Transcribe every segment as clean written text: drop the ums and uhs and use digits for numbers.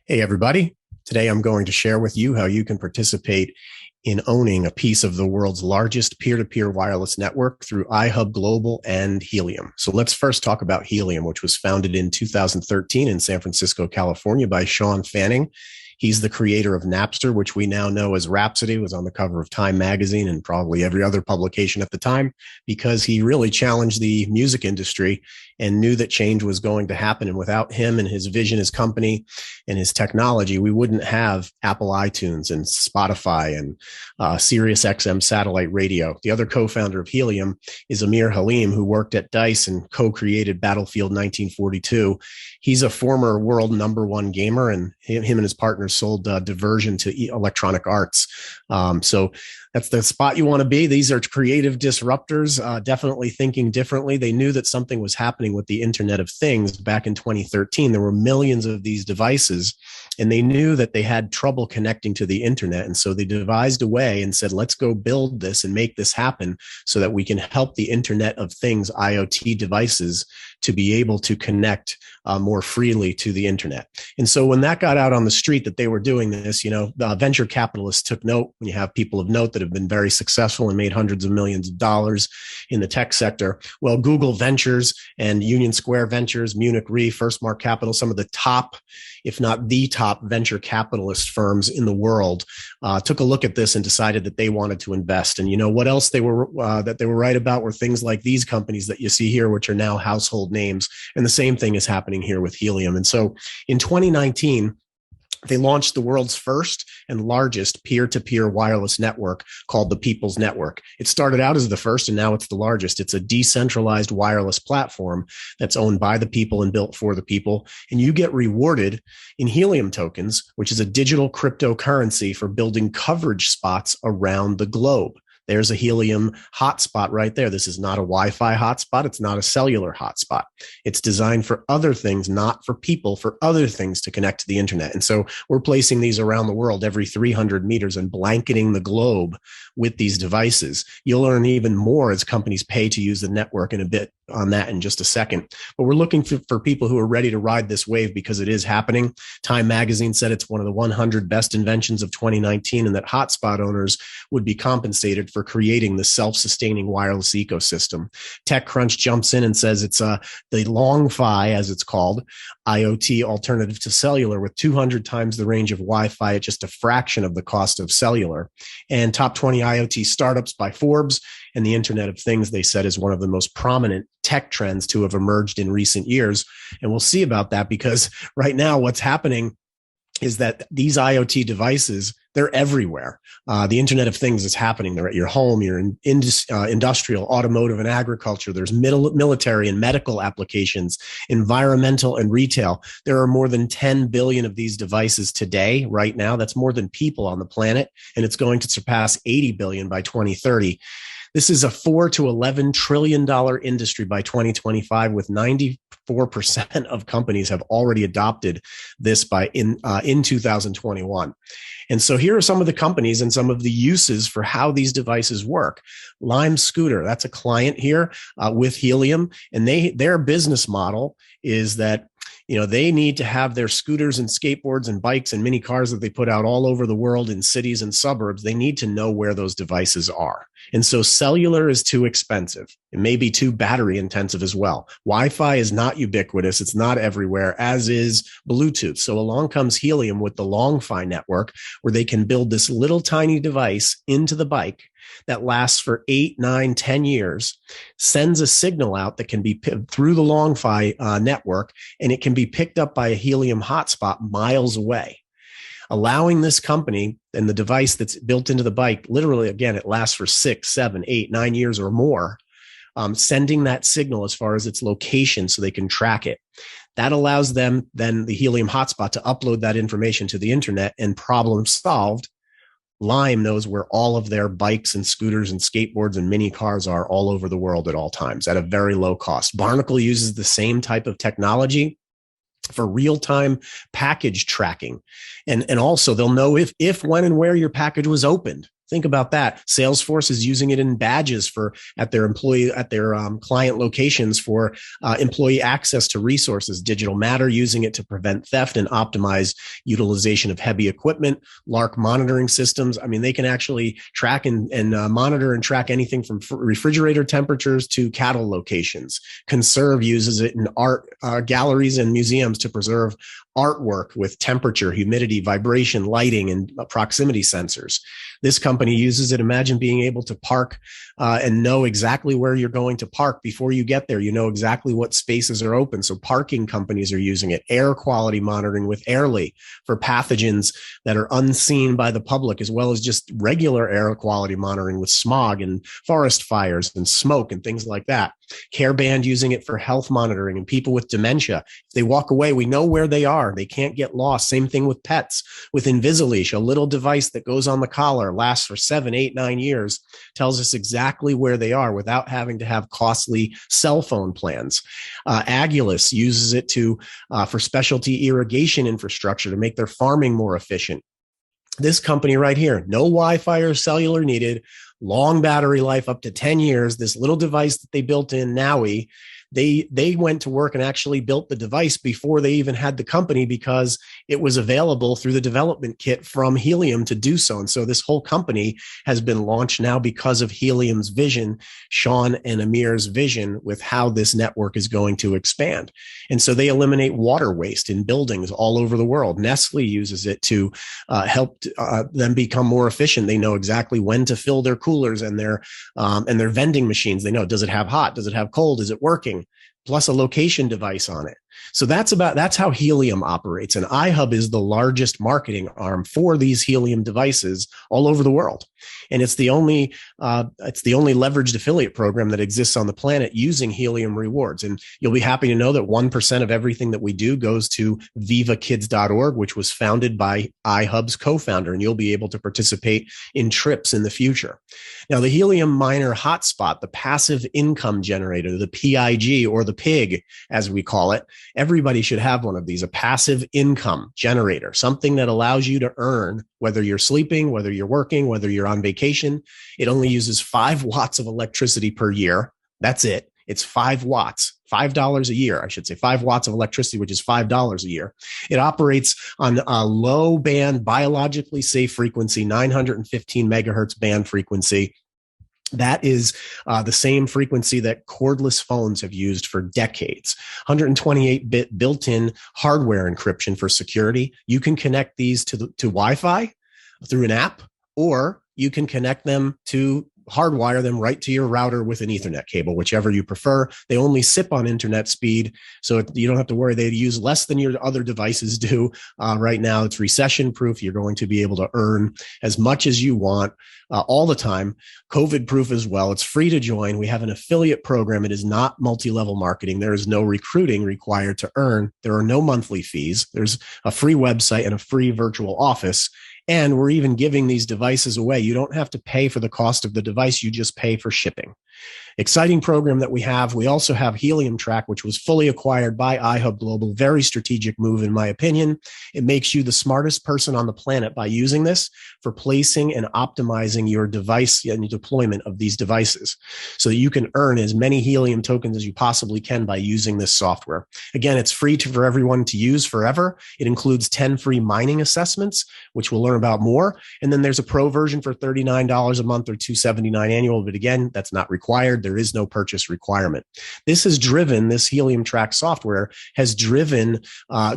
Hey, everybody. Today I'm going to share with you how you can participate in owning a piece of the world's largest peer-to-peer wireless network through iHub Global and Helium. So let's first talk about Helium, which was founded in 2013 in San Francisco, California by Sean Fanning. He's the creator of Napster, which we now know as Rhapsody, was on the cover of Time magazine and probably every other publication at the time, because he really challenged the music industry and knew that change was going to happen. And without him and his vision, his company, and his technology, we wouldn't have Apple iTunes and Spotify and Sirius XM satellite radio. The other co-founder of Helium is Amir Halim, who worked at DICE and co-created Battlefield 1942. He's a former world #1 gamer, and him and his partners sold Diversion to Electronic Arts. So that's the spot you want to be. These are creative disruptors, definitely thinking differently. They knew that something was happening with the Internet of Things back in 2013. There were millions of these devices, and they knew that they had trouble connecting to the internet. And so they devised a way and said, let's go build this and make this happen so that we can help the Internet of Things, IoT devices, to be able to connect more freely to the internet. And so when that got out on the street that they were doing this, venture capitalists took note. When you have people of note that have been very successful and made hundreds of millions of dollars in the tech sector, well, Google Ventures and Union Square Ventures, Munich Re, First Mark Capital, some of the top, if not the top venture capitalist firms in the world, took a look at this and decided that they wanted to invest. And what else they were right about were things like these companies that you see here, which are now household names. And the same thing is happening here with Helium. And so in 2019, they launched the world's first and largest peer-to-peer wireless network called the People's Network. It started out as the first, and now it's the largest. It's a decentralized wireless platform that's owned by the people and built for the people. And you get rewarded in Helium tokens, which is a digital cryptocurrency for building coverage spots around the globe. There's a Helium hotspot right there. This is not a Wi-Fi hotspot. It's not a cellular hotspot. It's designed for other things, not for people, for other things to connect to the internet. And so we're placing these around the world every 300 meters and blanketing the globe with these devices. You'll learn even more as companies pay to use the network, in a bit on that in just a second. But we're looking for people who are ready to ride this wave because it is happening. Time magazine said it's one of the 100 best inventions of 2019, and that hotspot owners would be compensated for creating the self-sustaining wireless ecosystem. TechCrunch jumps in and says it's the long-fi, as it's called, IoT alternative to cellular, with 200 times the range of Wi-Fi at just a fraction of the cost of cellular. And top 20 IoT startups by Forbes, and the Internet of Things, they said, is one of the most prominent tech trends to have emerged in recent years. And we'll see about that, because right now what's happening is that these IoT devices, they're everywhere. The Internet of Things is happening. They're at your home, your industrial, automotive, and agriculture. There's military and medical applications, environmental and retail. There are more than 10 billion of these devices today, right now. That's more than people on the planet, and it's going to surpass 80 billion by 2030. This is a $4 to $11 trillion industry by 2025, with 94% of companies have already adopted this in 2021. And so here are some of the companies and some of the uses for how these devices work. Lime Scooter, that's a client here with Helium, and their business model is that they need to have their scooters and skateboards and bikes and mini cars that they put out all over the world in cities and suburbs. They need to know where those devices are. And so cellular is too expensive. It may be too battery intensive as well. Wi-Fi is not ubiquitous. It's not everywhere, as is Bluetooth. So along comes Helium with the long-fi network, where they can build this little tiny device into the bike that lasts for 8, 9, 10 years, sends a signal out that can be through the long-fi network, and it can be picked up by a Helium hotspot miles away, allowing this company and the device that's built into the bike, literally, again, it lasts for 6, 7, 8, 9 years or more, sending that signal as far as its location so they can track it. That allows them, then the Helium hotspot, to upload that information to the internet, and problem solved. Lime knows where all of their bikes and scooters and skateboards and mini cars are all over the world at all times at a very low cost. Barnacle uses the same type of technology for real-time package tracking. And also they'll know if, when, and where your package was opened. Think about that. Salesforce is using it in badges at their client locations for employee access to resources. Digital Matter using it to prevent theft and optimize utilization of heavy equipment. Lark monitoring systems. I mean, they can actually track and monitor and track anything from refrigerator temperatures to cattle locations. Conserve uses it in art galleries and museums to preserve artwork with temperature, humidity, vibration, lighting, and proximity sensors. This company uses it. Imagine being able to park and know exactly where you're going to park before you get there. You know exactly what spaces are open. So parking companies are using it. Air quality monitoring with Airly for pathogens that are unseen by the public, as well as just regular air quality monitoring with smog and forest fires and smoke and things like that. CareBand using it for health monitoring and people with dementia. If they walk away, we know where they are. They can't get lost. Same thing with pets. With Invisaleash, a little device that goes on the collar, lasts for 7, 8, 9 years, tells us exactly where they are without having to have costly cell phone plans. Agulus uses it for specialty irrigation infrastructure to make their farming more efficient. This company right here, no Wi-Fi or cellular needed, long battery life up to 10 years. This little device that they built in Nowie, they went to work and actually built the device before they even had the company, because it was available through the development kit from Helium to do so. And so this whole company has been launched now because of Helium's vision, Sean and Amir's vision with how this network is going to expand. And so they eliminate water waste in buildings all over the world. Nestle uses it to help them become more efficient. They know exactly when to fill their coolers and their vending machines. They know, does it have hot? Does it have cold? Is it working? Plus a location device on it. So that's how Helium operates. And iHub is the largest marketing arm for these Helium devices all over the world. And it's the only leveraged affiliate program that exists on the planet using Helium rewards. And you'll be happy to know that 1% of everything that we do goes to vivakids.org, which was founded by iHub's co-founder. And you'll be able to participate in trips in the future. Now, the Helium Miner Hotspot, the passive income generator, the PIG, or the PIG, as we call it, everybody should have one of these, a passive income generator, something that allows you to earn, whether you're sleeping, whether you're working, whether you're on vacation. It only uses 5 watts of electricity per year. That's it. It's 5 watts, $5 a year. I should say 5 watts of electricity, which is $5 a year. It operates on a low band, biologically safe frequency, 915 megahertz band frequency. That is the same frequency that cordless phones have used for decades. 128-bit built-in hardware encryption for security. You can connect these to Wi-Fi through an app, or you can connect them to hardwire them right to your router with an Ethernet cable, whichever you prefer. They only sip on internet speed, so you don't have to worry. They use less than your other devices do. Right now, it's recession proof. You're going to be able to earn as much as you want all the time. COVID proof as well. It's free to join. We have an affiliate program. It is not multi-level marketing. There is no recruiting required to earn. There are no monthly fees. There's a free website and a free virtual office. And we're even giving these devices away. You don't have to pay for the cost of the device. You just pay for shipping. Exciting program that we have. We also have Helium Track, which was fully acquired by iHub Global. Very strategic move, in my opinion. It makes you the smartest person on the planet by using this for placing and optimizing your device and deployment of these devices, so that you can earn as many Helium tokens as you possibly can by using this software. Again, it's free for everyone to use forever. It includes 10 free mining assessments, which we'll learn about more. And then there's a pro version for $39 a month or $279 annual. But again, that's not required. There is no purchase requirement. This Helium Track software has driven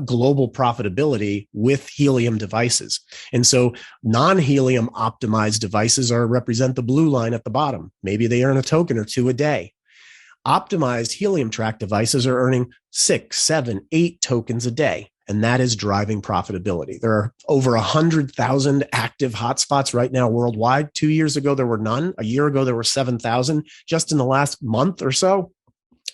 global profitability with Helium devices. And so non-Helium optimized devices represent the blue line at the bottom. Maybe they earn a token or two a day. Optimized Helium Track devices are earning 6, 7, 8 tokens a day. And that is driving profitability. There are over 100,000 active hotspots right now worldwide. 2 years ago, there were none. A year ago, there were 7,000. Just in the last month or so,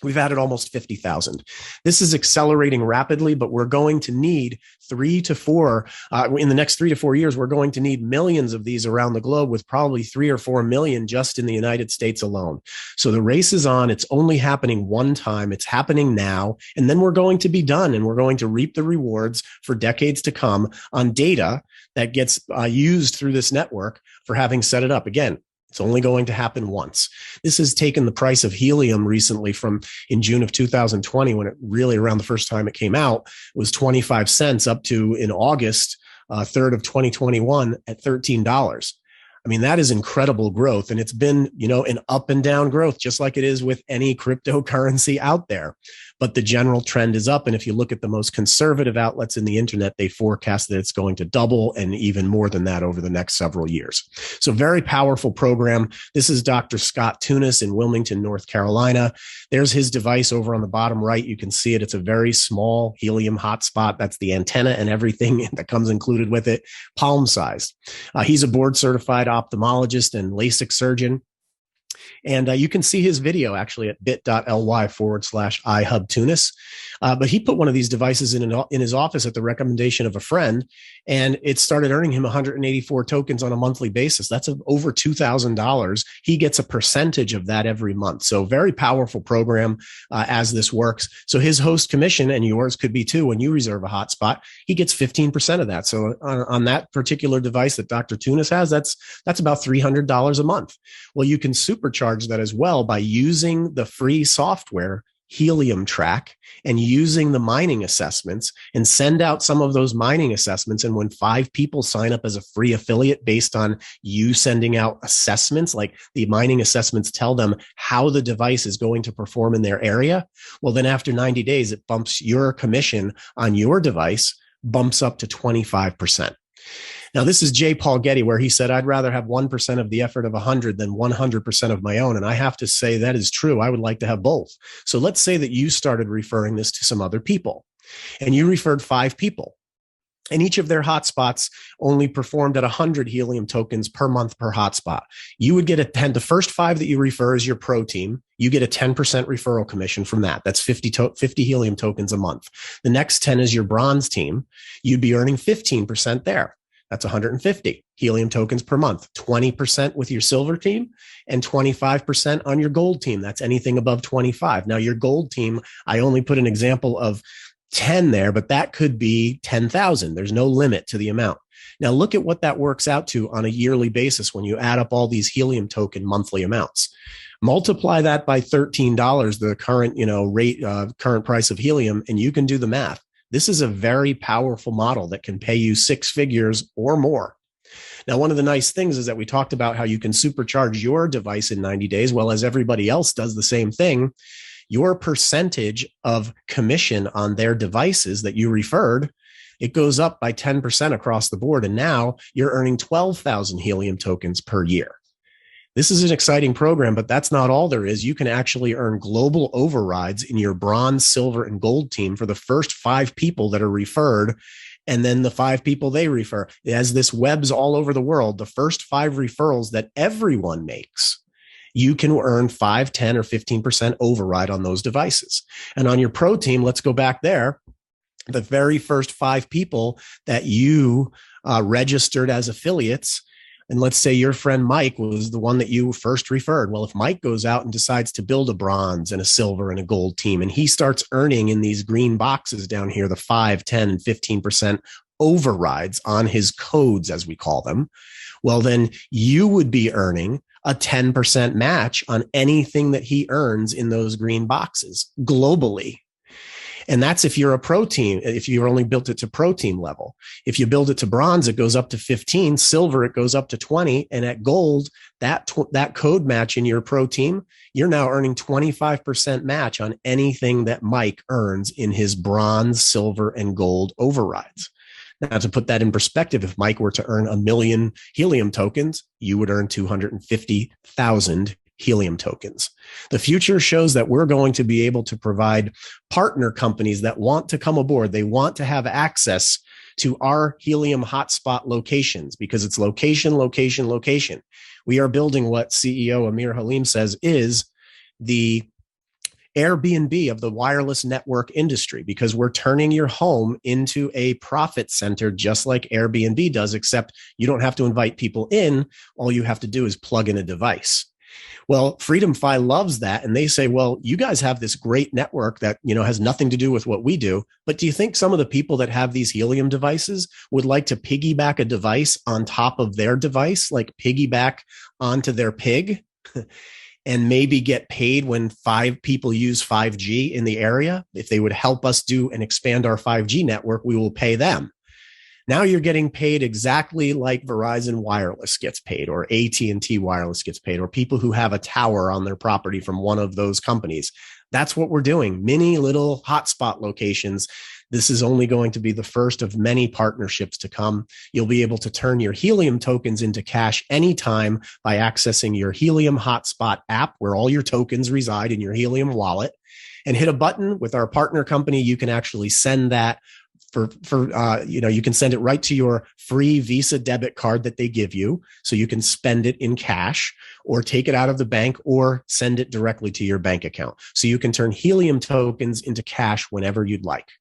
We've added almost 50,000. This is accelerating rapidly, but we're going to need in the next 3 to 4 years, we're going to need millions of these around the globe, with probably 3 or 4 million just in the United States alone. So the race is on. It's only happening one time. It's happening now. And then we're going to be done, and we're going to reap the rewards for decades to come on data that gets used through this network for having set it up. Again, it's only going to happen once. This has taken the price of helium recently from in June of 2020, when it really around the first time it came out was 25 cents, up to in August 3rd of 2021 at $13. I mean, that is incredible growth. And it's been, an up and down growth, just like it is with any cryptocurrency out there. But the general trend is up. And if you look at the most conservative outlets in the internet, they forecast that it's going to double and even more than that over the next several years. So very powerful program. This is Dr. Scott Tunis in Wilmington, North Carolina. There's his device over on the bottom right. You can see it. It's a very small helium hotspot. That's the antenna and everything that comes included with it, palm sized. He's a board certified ophthalmologist and LASIK surgeon. And you can see his video actually at bit.ly/iHubTunis. But he put one of these devices in his office at the recommendation of a friend, and it started earning him 184 tokens on a monthly basis. That's over $2,000. He gets a percentage of that every month. So very powerful program as this works. So his host commission, and yours could be too, when you reserve a hotspot, he gets 15% of that. So on that particular device that Dr. Tunis has, that's about $300 a month. Well, you can supercharge that as well by using the free software Helium Track and using the mining assessments, and send out some of those mining assessments. And when 5 people sign up as a free affiliate based on you sending out assessments, like the mining assessments tell them how the device is going to perform in their area, well, then after 90 days, it bumps your commission on your device, bumps up to 25%. Now, this is J. Paul Getty, where he said, I'd rather have 1% of the effort of 100 than 100% of my own. And I have to say that is true. I would like to have both. So let's say that you started referring this to some other people, and you referred 5 people, and each of their hotspots only performed at 100 helium tokens per month per hotspot. You would get the first 5 that you refer is your pro team. You get a 10% referral commission from that. That's 50 helium tokens a month. The next 10 is your bronze team. You'd be earning 15% there. That's 150 helium tokens per month, 20% with your silver team and 25% on your gold team. That's anything above 25. Now, your gold team, I only put an example of 10 there, but that could be 10,000. There's no limit to the amount. Now, look at what that works out to on a yearly basis when you add up all these helium token monthly amounts. Multiply that by $13, the current, current price of helium, and you can do the math. This is a very powerful model that can pay you 6 figures or more. Now, one of the nice things is that we talked about how you can supercharge your device in 90 days. Well, as everybody else does the same thing, your percentage of commission on their devices that you referred, it goes up by 10% across the board. And now you're earning 12,000 helium tokens per year. This is an exciting program, but that's not all there is. You can actually earn global overrides in your bronze, silver, and gold team for the first 5 people that are referred, and then the 5 people they refer. As this webs all over the world, the first 5 referrals that everyone makes, you can earn 5, 10, or 15% override on those devices. And on your pro team, let's go back there. The very first 5 people that you registered as affiliates, and let's say your friend Mike was the one that you first referred. Well, if Mike goes out and decides to build a bronze and a silver and a gold team, and he starts earning in these green boxes down here, the 5, 10, and 15% overrides on his codes, as we call them, well, then you would be earning a 10% match on anything that he earns in those green boxes globally. And that's if you're a pro team, if you're only built it to pro team level. If you build it to bronze, it goes up to 15, silver, it goes up to 20. And at gold, that code match in your pro team, you're now earning 25% match on anything that Mike earns in his bronze, silver, and gold overrides. Now, to put that in perspective, if Mike were to earn 1 million helium tokens, you would earn 250,000 helium tokens. The future shows that we're going to be able to provide partner companies that want to come aboard. They want to have access to our helium hotspot locations because it's location, location, location. We are building what CEO Amir Halim says is the Airbnb of the wireless network industry, because we're turning your home into a profit center, just like Airbnb does, except you don't have to invite people in. All you have to do is plug in a device. Well, Freedom Fi loves that. And they say, well, you guys have this great network that, has nothing to do with what we do. But do you think some of the people that have these helium devices would like to piggyback a device on top of their device, like piggyback onto their pig and maybe get paid when 5 people use 5G in the area? If they would help us do and expand our 5G network, we will pay them. Now you're getting paid exactly like Verizon Wireless gets paid, or AT&T Wireless gets paid, or people who have a tower on their property from one of those companies. That's what we're doing. Mini little hotspot locations. This is only going to be the first of many partnerships to come. You'll be able to turn your Helium tokens into cash anytime by accessing your Helium Hotspot app, where all your tokens reside in your Helium wallet, and hit a button. With our partner company, you can actually send that you can send it right to your free Visa debit card that they give you, so you can spend it in cash or take it out of the bank or send it directly to your bank account. So you can turn Helium tokens into cash whenever you'd like.